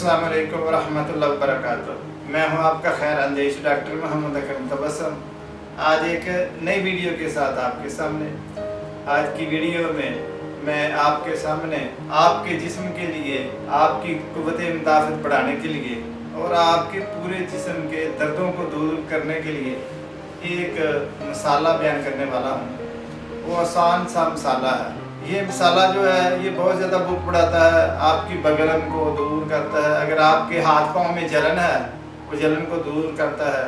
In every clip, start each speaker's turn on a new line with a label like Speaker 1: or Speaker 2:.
Speaker 1: अस्सलाम वालेकुम वरहमतुल्लाहि वबरकातुहू। मैं हूं आपका खैर अंदेश डॉक्टर मोहम्मद अकरम तबस्सुम। आज एक नई वीडियो के साथ आपके सामने। आज की वीडियो में मैं आपके सामने आपके जिस्म के लिए, आपकी कुव्वत मुदाफ़त बढ़ाने के लिए और आपके पूरे जिस्म के दर्दों को दूर करने के लिए एक मसाला बयान करने वाला हूँ। वो आसान सा मसाला है। ये मसाला जो है ये बहुत ज़्यादा भूख बढ़ाता है, आपकी बगलन को दूर करता है। अगर आपके हाथ पाँव में जलन है वो जलन को दूर करता है।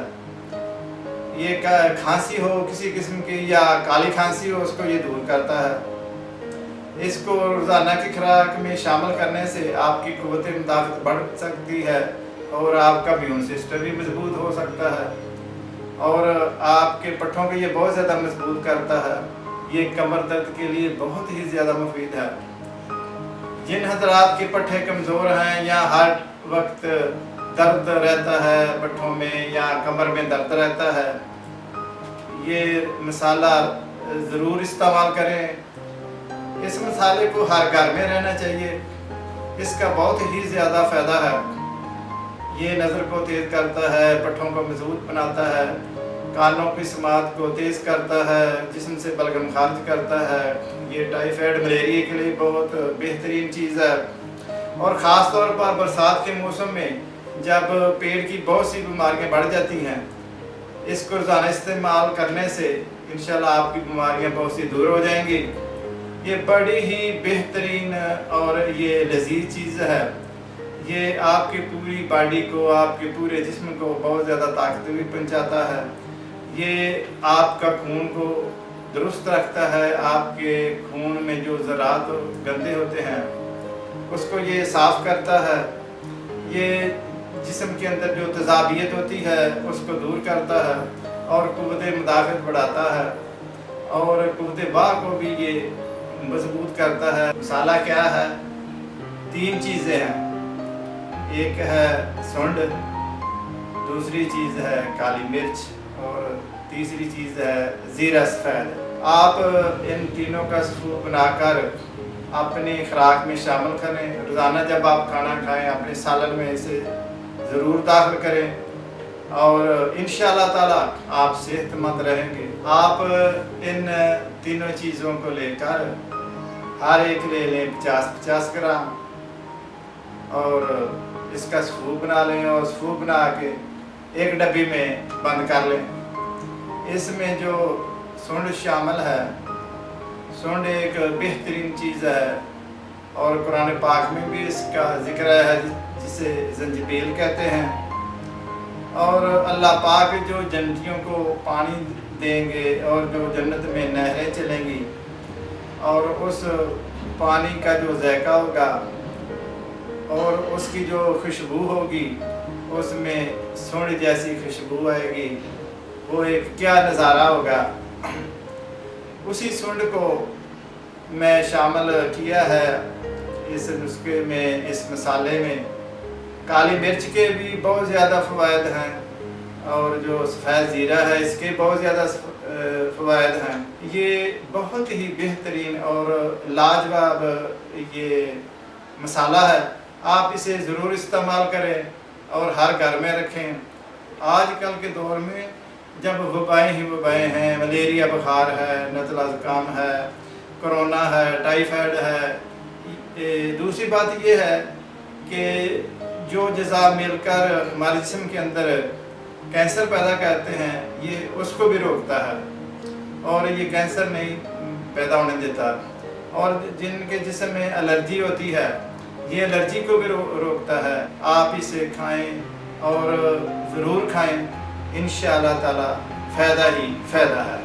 Speaker 1: ये खांसी हो किसी किस्म की या काली खांसी हो उसको ये दूर करता है। इसको रोज़ाना की खुराक में शामिल करने से आपकी कुव्वत मुदाफ़त बढ़ सकती है और आपका इम्यून सिस्टम भी मजबूत हो सकता है और आपके पट्ठों को ये बहुत ज़्यादा मजबूत करता है। ये कमर दर्द के लिए बहुत ही ज़्यादा मुफीद है। जिन हजरात के पट्ठे कमज़ोर हैं या हर वक्त दर्द रहता है पट्ठों में या कमर में दर्द रहता है, ये मसाला ज़रूर इस्तेमाल करें। इस मसाले को हर घर में रहना चाहिए। इसका बहुत ही ज़्यादा फ़ायदा है। ये नज़र को तेज़ करता है, पट्ठों को मजबूत बनाता है, कानों की समात को तेज़ करता है, जिस्म से बलगम खारिज करता है। ये टाइफाइड मलेरिया के लिए बहुत बेहतरीन चीज़ है और ख़ास तौर पर बरसात के मौसम में जब पेट की बहुत सी बीमारियां बढ़ जाती हैं, इसको रोज़ाना इस्तेमाल करने से इंशाल्लाह आपकी बीमारियां बहुत सी दूर हो जाएंगी। ये बड़ी ही बेहतरीन और ये लजीज चीज़ है। ये आपकी पूरी बॉडी को, आपके पूरे जिस्म को बहुत ज़्यादा ताकत भी पहुँचाता है। ये आपका खून को दुरुस्त रखता है। आपके खून में जो ज़रात गंदे होते हैं उसको ये साफ़ करता है। ये जिस्म के अंदर जो तेज़ाबियत होती है उसको दूर करता है और कुव्वत मुदाफ़त बढ़ाता है और कुव्वत बाह को भी ये मजबूत करता है। मसाला क्या है? 3 चीज़ें हैं। एक है सुंड, दूसरी चीज़ है काली मिर्च और तीसरी चीज़ है ज़ीरा सफ़ेद। आप इन तीनों का सूप बनाकर अपनी खुराक में शामिल करें। रोज़ाना जब आप खाना खाएं अपने सालन में इसे ज़रूर दाखिल करें और इंशाअल्लाह ताला आप सेहतमंद रहेंगे। आप इन तीनों चीज़ों को लेकर हर एक ले लें 50-50 ग्राम और इसका सूप बना लें और सूप बना के एक डब्बी में बंद कर लें। इसमें जो सुंड शामिल है, सुंड एक बेहतरीन चीज़ है और कुरान पाक में भी इसका ज़िक्र है, जिसे जंजीबील कहते हैं। और अल्लाह पाक जो जन्नतियों को पानी देंगे और जो जन्नत में नहरें चलेंगी और उस पानी का जो ज़ायका होगा और उसकी जो खुशबू होगी उसमें सुंड जैसी खुशबू आएगी। वो एक क्या नज़ारा होगा। उसी सुंड को मैं शामिल किया है इस नुस्खे में, इस मसाले में। काली मिर्च के भी बहुत ज़्यादा फ़वाइद हैं और जो सफ़ेद ज़ीरा है इसके बहुत ज़्यादा फ़वाइद हैं। ये बहुत ही बेहतरीन और लाजवाब ये मसाला है। आप इसे ज़रूर इस्तेमाल करें और हर घर में रखें। आजकल के दौर में जब वबाएँ ही वबाएँ हैं, मलेरिया बुखार है, नज़ला ज़ुकाम है, कोरोना है, टाइफाइड है। दूसरी बात ये है कि जो जज़ा मिलकर हमारे जिस्म के अंदर कैंसर पैदा करते हैं, ये उसको भी रोकता है और ये कैंसर नहीं पैदा होने देता। और जिनके जिस्म में एलर्जी होती है, ये एलर्जी को भी रोकता है। आप इसे खाएं और ज़रूर खाएं। इंशाअल्लाह ताला फ़ायदा ही फ़ायदा है।